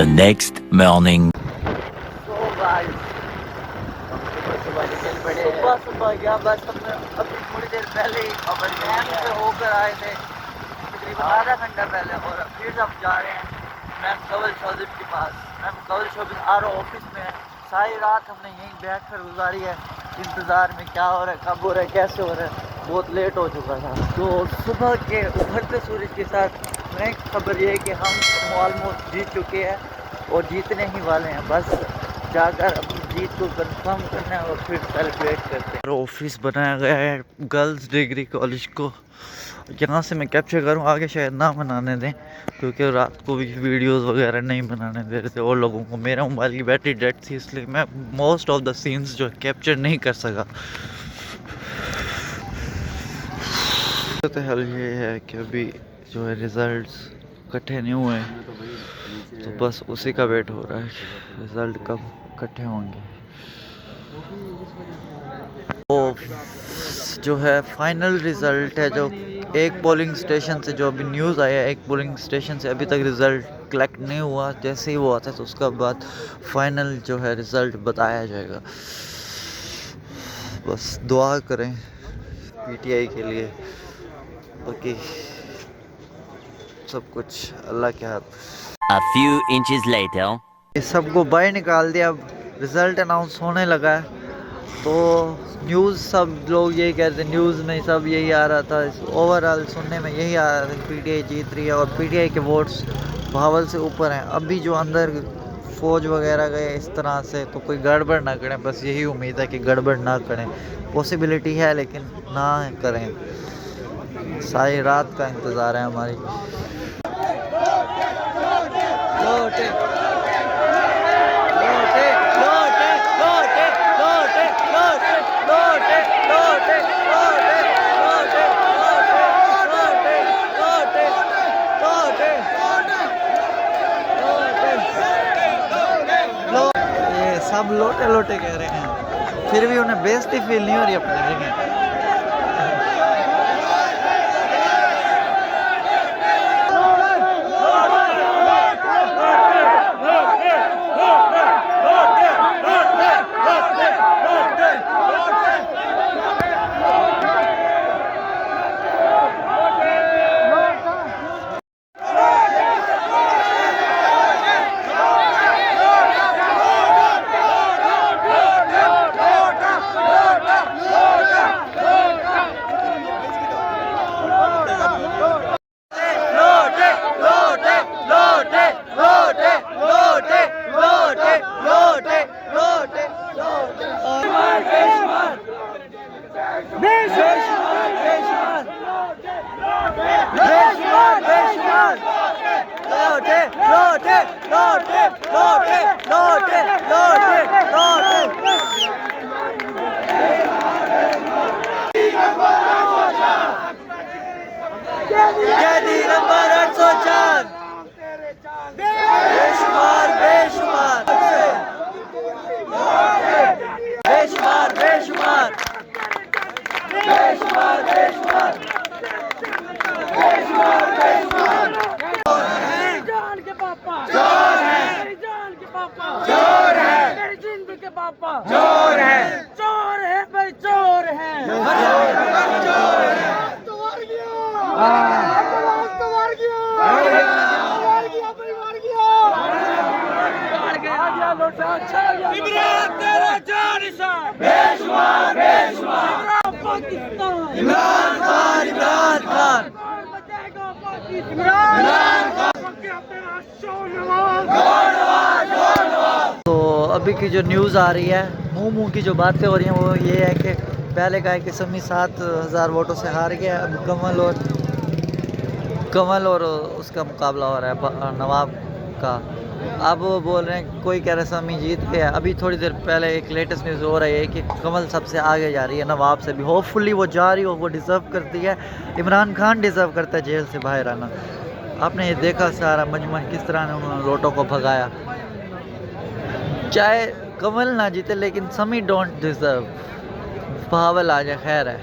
The next morning. सुबह सुबह गया बस हमने अभी थोड़ी देर पहले ही डैम से होकर आए थे तकरीबन आधा घंटा पहले और फिर हम जा रहे हैं मैम कवल शोबिस के पास। मैम कवल शोबिस आर ऑफिस में है। सारी रात हमने यहीं बैठ कर गुजारी है इंतज़ार में क्या हो रहा है, कब हो रहा है, कैसे हो रहा है। बहुत लेट हो चुका था तो सुबह के उभरते सूरज के साथ नई खबर ये है कि हम ऑलमोस्ट जीत चुके हैं और जीतने ही वाले हैं। बस जाकर अपनी जीत को कंफर्म करना है और फिर सेलिब्रेट करते हैं। ऑफिस बनाया गया है गर्ल्स डिग्री कॉलेज को। यहाँ से मैं कैप्चर करूँ, आगे शायद ना बनाने दें क्योंकि रात को भी वीडियोस वगैरह नहीं बनाने दे रहे थे और लोगों को। मेरा मोबाइल की बैटरी डेड थी इसलिए मैं मोस्ट ऑफ द सीन्स जो कैप्चर नहीं कर सका। तो हल ये है कि अभी जो है रिज़ल्ट्स इकट्ठे नहीं हुए तो बस उसी का वेट हो रहा है रिज़ल्ट कब इकट्ठे होंगे। वो जो है फाइनल रिज़ल्ट है जो एक पोलिंग स्टेशन से जो अभी न्यूज़ आया है, एक पोलिंग स्टेशन से अभी तक रिज़ल्ट कलेक्ट नहीं हुआ। जैसे ही वो आता है तो उसका बाद फाइनल जो है रिज़ल्ट बताया जाएगा। बस दुआ करें पीटीआई के लिए, बाकी सब कुछ अल्लाह के हाथ। A few inches later. सबको बाहर निकाल दिया, अब रिज़ल्ट अनाउंस होने लगा है तो न्यूज़ सब लोग यही कहते हैं, न्यूज़ में सब यही आ रहा था, ओवरऑल सुनने में यही आ रहा था पीटीआई जीत रही है और पीटीआई के वोट्स बहावल से ऊपर हैं। अभी जो अंदर फौज वगैरह गए इस तरह से तो कोई गड़बड़ ना करें, बस यही उम्मीद है कि गड़बड़ ना करें। पॉसिबिलिटी है लेकिन ना करें। सारी रात का इंतज़ार है हमारी। लोटे लोटे लोटे लोटे लोटे लोटे लोटे लोटे लोटे लोटे लोटे लोटे लोटे। ये सब लोटे लोटे कह रहे हैं, फिर भी उन्हें बेइज्जती फील नहीं हो रही अपनी जगह। बेशुमार बेशुमार बेशुमार बेशुमार बेशुमार बेशुमार बेशुमार बेशुमार। मेरी जान के पापा जोर है, मेरी जान के पापा जोर है, मेरी जिंदगी के पापा जोर है, चोर है भाई चोर है। जोर है। तो मर गया तो मर गया मर गया भाई मर गया आ गया लोटा अच्छा इमरान तेरा जान निशान बेशुमार बेशुमार पाकिस्तान इमरान खान इमरान खान कौन बचाएगा पाकिस्तान इमरान खान तेरा शो नवाज तो अभी की जो न्यूज़ आ रही है, मुंह की जो बातें हो रही हैं वो ये है कि पहले कहा कि समी 7,000 वोटों से हार गया। अब कमल और उसका मुकाबला हो रहा है नवाब का। अब वो बोल रहे हैं, कोई कह रहा है समी जीत गया। अभी थोड़ी देर पहले एक लेटेस्ट न्यूज़ हो रही है कि कमल सबसे आगे जा रही है नवाब से भी। होपफुली वो जा रही हो, वो डिज़र्व करती है। इमरान खान डिज़र्व करता है जेल से बाहर आना। आपने ये देखा सारा मजमन किस तरह ने उन्होंने लोटों को भगाया। चाहे कमल ना जीते लेकिन समी डोंट डिज़र्व, बहावल आ जाए खैर है।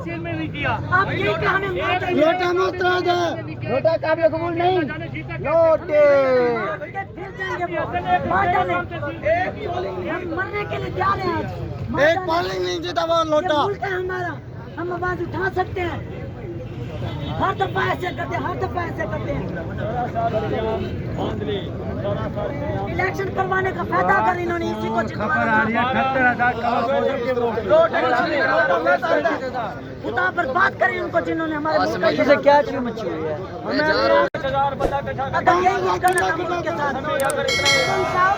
आप ये कहने लोटा मुस्तरद है, लोटा काबिल कबूल नहीं, लोटे हम मरने के लिए जा रहे हैं आज। एक पोलिंग नहीं जीता वो लोटा हमारा, हम आवाज उठा सकते हैं। हर दफा ऐसे करते हैं, हर दफा ऐसे करते हैं। इलेक्शन करवाने का फायदा कर इन्होंने इसी को खुदा पर बात करें उनको जिन्होंने हमारे से क्या चीज मची हुई है। अगर यही कुछ करना था उनके साथ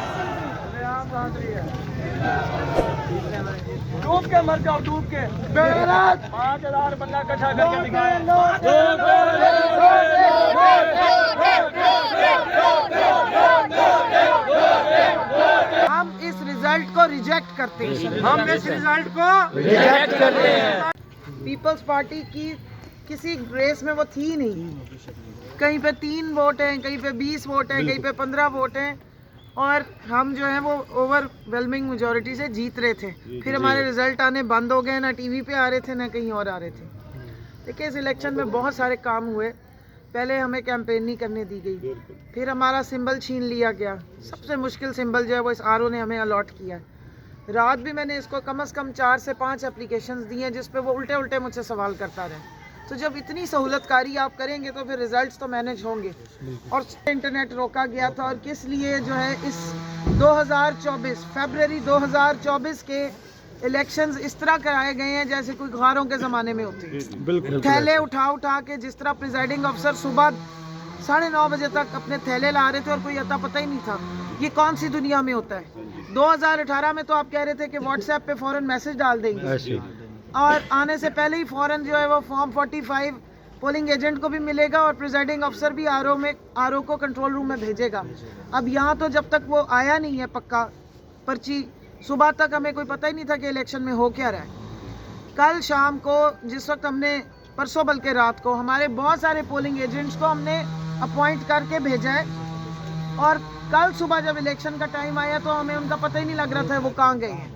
डूब के मर जाओ, डूब के 5000 बंदा इकट्ठा करके दिखाए। हम इस रिजल्ट को रिजेक्ट करते हैं, हम इस रिजल्ट को रिजेक्ट करते हैं। पीपल्स पार्टी की किसी रेस में वो थी नहीं, कहीं पे 3 वोट हैं, कहीं पे 20 वोट हैं, कहीं पे 15 वोट हैं, और हम जो है वो ओवरवेलमिंग मेजॉरिटी से जीत रहे थे। फिर हमारे रिजल्ट आने बंद हो गए, ना टीवी पे आ रहे थे ना कहीं और आ रहे थे। देखिए, इस इलेक्शन में बहुत सारे काम हुए। पहले हमें कैंपेन नहीं करने दी गई, फिर हमारा सिंबल छीन लिया गया। सबसे मुश्किल सिंबल जो है वो इस आरओ ने हमें अलॉट किया। रात भी मैंने इसको कम से कम 4 से 5 एप्लीकेशंस दी हैं जिस पे वो उल्टे उल्टे मुझसे सवाल करता रहे। तो जब इतनी सहूलतकारी आप करेंगे तो फिर रिजल्ट्स तो मैनेज होंगे। और इंटरनेट रोका गया था, और किस लिए जो है इस 2024 फरवरी 2024 के इलेक्शंस इस तरह कराए गए हैं जैसे कोई घरों के ज़माने में होते हैं। थैले उठा के जिस तरह प्रिजाइडिंग अफसर सुबह 9:30 बजे तक अपने थैले ला रहे थे और कोई अता पता ही नहीं था। ये कौन सी दुनिया में होता है? 2018 में तो आप कह रहे थे कि व्हाट्सएप पे फ़ौरन मैसेज डाल देंगे, और आने से पहले ही फ़ौरन जो है वो फॉर्म 45 पोलिंग एजेंट को भी मिलेगा और प्रिजाइडिंग अफसर भी आरओ को कंट्रोल रूम में भेजेगा। अब यहाँ तो जब तक वो आया नहीं है पक्का पर्ची, सुबह तक हमें कोई पता ही नहीं था कि इलेक्शन में हो क्या रहा है। कल शाम को जिस वक्त हमने, परसों बल्कि रात को, हमारे बहुत सारे पोलिंग एजेंट्स को हमने अपॉइंट करके भेजा है, और कल सुबह जब इलेक्शन का टाइम आया तो हमें उनका पता ही नहीं लग रहा था वो कहाँ गए हैं।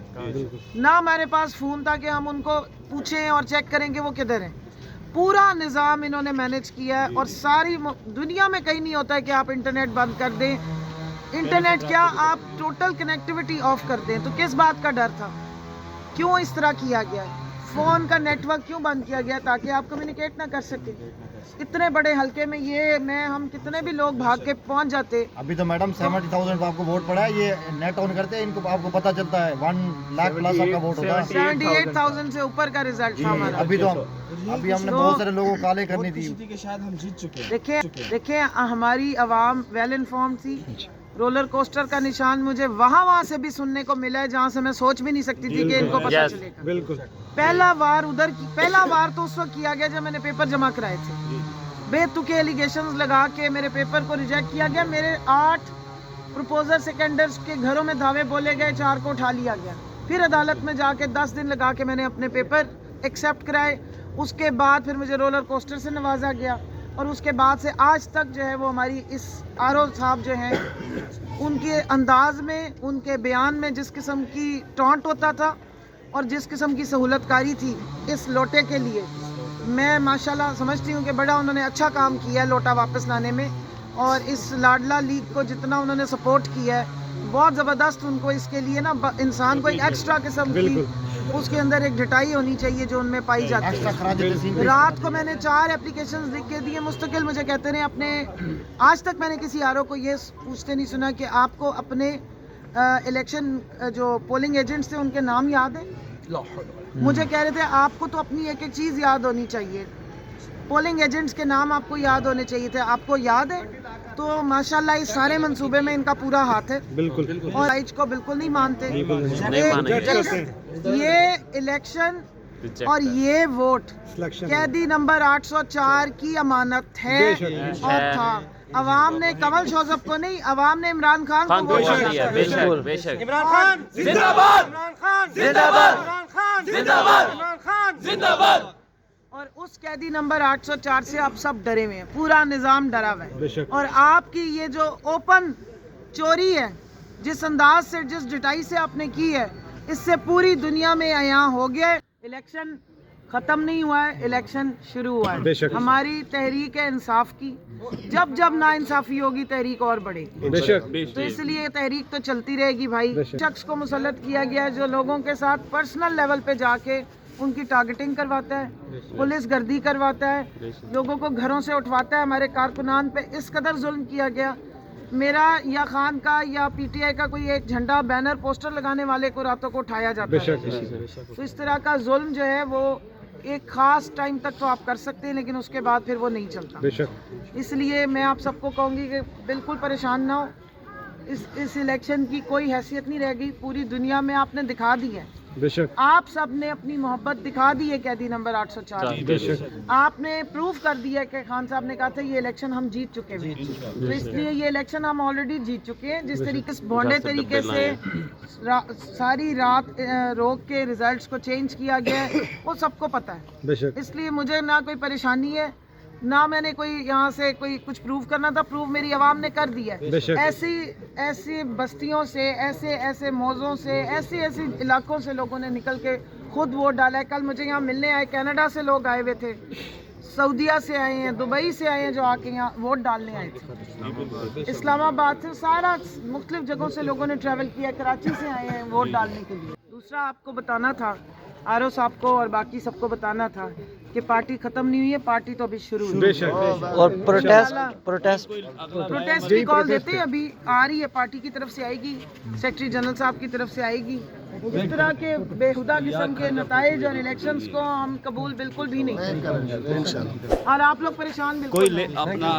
ना हमारे पास फ़ोन था कि हम उनको पूछें और चेक करें कि वो किधर हैं। पूरा निज़ाम इन्होंने मैनेज किया है, और सारी दुनिया में कहीं नहीं होता है कि आप इंटरनेट बंद कर दें। इंटरनेट क्या, आप टोटल कनेक्टिविटी ऑफ कर दें। तो किस बात का डर था? क्यों इस तरह किया गया? फ़ोन का नेटवर्क क्यों बंद किया गया? ताकि आप कम्युनिकेट ना कर सकें। इतने बड़े हल्के में हम कितने भी लोग भाग के पहुंच जाते। अभी तो मैडम 70,000 आपको वोट पड़ा है, ये नेट ऑन करते हैं इनको, आपको पता चलता है 1 लाख प्लस आपका वोट होता है। 78,000 से ऊपर का रिजल्ट था हमारा। अभी हमने बहुत सारे लोगों को काले करने दी। देखिए हमारी आवाम वेल इन्फॉर्म्ड थी। रोलर कोस्टर का निशान मुझे वहाँ से भी सुनने को मिला है जहाँ से मैं सोच भी नहीं सकती थी कि इनको पता चलेगा। बिल्कुल। पहला वार तो उस वक्त किया गया जब मैंने पेपर जमा कराए थे। बेतुके एलिगेशंस लगा के मेरे पेपर को रिजेक्ट किया गया। मेरे 8 प्रपोजर सेकेंडर्स के घरों में धावे बोले गए, 4 को उठा लिया गया। फिर अदालत में जाके 10 दिन लगा के मैंने अपने पेपर एक्सेप्ट कराए। उसके बाद फिर मुझे रोलर कोस्टर से नवाजा गया, और उसके बाद से आज तक जो है वो हमारी इस आरओ साहब जो हैं उनके अंदाज में, उनके बयान में जिस किस्म की टॉन्ट होता था और जिस किस्म की सहूलतकारी थी इस लोटे के लिए, मैं माशाल्लाह समझती हूँ कि बड़ा उन्होंने अच्छा काम किया है लोटा वापस लाने में। और इस लाडला लीग को जितना उन्होंने सपोर्ट किया है, बहुत ज़बरदस्त उनको इसके लिए ना इंसान को एक एक्स्ट्रा किस्म की उसके अंदर एक ढटाई होनी चाहिए जो उनमें पाई जाती है। रात को मैंने 4 एप्लीकेशंस लिख के दिए मुस्तकिल। मुझे कहते रहे अपने, आज तक मैंने किसी आरओ को ये पूछते नहीं सुना कि आपको अपने इलेक्शन जो पोलिंग एजेंट्स थे उनके नाम याद है। मुझे कह रहे थे आपको तो अपनी एक एक चीज़ याद होनी चाहिए, पोलिंग एजेंट्स के नाम आपको याद होने चाहिए थे, आपको याद है? तो माशाल्लाह इस सारे मंसूबे में इनका पूरा हाथ है। बिल्कुल। और राइज को बिल्कुल नहीं मानते। ये इलेक्शन और ये वोट कैदी नंबर 804 की अमानत है और था। अवाम ने कमल शोजब को नहीं, अवाम ने इमरान खान को वोट दिया। इमरान खान जिंदाबाद, इमरान खान जिंदाबाद, इमरान खान जिंदाबाद, इमरान खान जिंदाबाद। और उस कैदी नंबर 804 से आप सब डरे हुए हैं, पूरा निज़ाम डरा हुआ है। और आपकी ये जो ओपन चोरी है, जिस अंदाज से, जिस डिटाई से आपने की है, इससे पूरी दुनिया में यहाँ हो गया। इलेक्शन ख़त्म नहीं हुआ है, इलेक्शन शुरू हुआ है। बेशक। हमारी तहरीक है इंसाफ की, जब जब नाइंसाफ़ी होगी तहरीक और बढ़ेगी। बेशक तो इसलिए तहरीक तो चलती रहेगी भाई। बेशक। शख्स को मुसल्लत किया गया है जो लोगों के साथ पर्सनल लेवल पे जाके उनकी टारगेटिंग करवाता है, पुलिस गर्दी करवाता है, लोगों को घरों से उठवाता है। हमारे कारकुनान पे इस कदर जुल्म किया गया, मेरा या खान का या पीटीआई का कोई एक झंडा बैनर पोस्टर लगाने वाले को रातों को उठाया जाता है। बेशक तो इस तरह का जुल्म जो है वो एक ख़ास टाइम तक तो आप कर सकते हैं, लेकिन उसके बाद फिर वो नहीं चलता। बेशक इसलिए मैं आप सबको कहूँगी कि बिल्कुल परेशान ना हो। इस इलेक्शन की कोई हैसियत नहीं रह गई, पूरी दुनिया में आपने दिखा दी है। बेशक आप सब ने अपनी मोहब्बत दिखा दी है कैदी नंबर 804। बेशक आपने प्रूफ कर दिया कि खान साहब ने कहा था ये इलेक्शन हम जीत चुके हैं, तो इसलिए ये इलेक्शन हम ऑलरेडी जीत चुके हैं। जिस तरीके से भोंडे तरीके से सारी रात रोक के रिजल्ट्स को चेंज किया गया है वो सबको पता है। बेशक इसलिए मुझे ना कोई परेशानी है, ना मैंने कोई यहाँ से कोई कुछ प्रूव करना था, प्रूव मेरी आवाम ने कर दिया है। बेशक। ऐसी बस्तियों से, ऐसे मौज़ों से, ऐसे इलाकों से लोगों ने निकल के खुद वोट डाला है। कल मुझे यहाँ मिलने आए, कनाडा से लोग आए हुए थे, सऊदीया से आए हैं, दुबई से आए हैं, जो आके यहाँ वोट डालने आए थे। इस्लामाबाद से सारा मुख्तलिफ जगहों से लोगों ने ट्रैवल किया, कराची से आए हैं वोट डालने के लिए। दूसरा आपको बताना था, आरओ साहब को और बाकी सबको बताना था कि पार्टी खत्म नहीं हुई है, पार्टी तो अभी शुरू हुई है। बेशक और प्रोटेस्ट की कॉल देते हैं, अभी आ रही है, पार्टी की तरफ से आएगी, सेक्रेटरी जनरल साहब की तरफ से आएगी। इस तरह के बेहुदा किस्म के नताइज और इलेक्शंस को हम कबूल बिल्कुल भी नहीं करेंगे। और आप लोग परेशान बिल्कुल अपना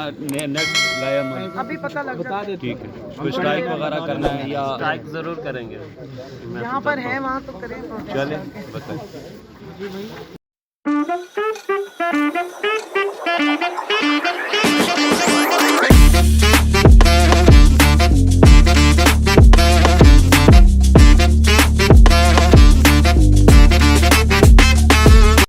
नेक्स्ट लाया अभी पता लग जाता है। ठीक है, कोई स्ट्राइक वगैरह करना है या स्ट्राइक जरूर करेंगे। यहाँ पर है वहाँ तो करें। चले बताएं।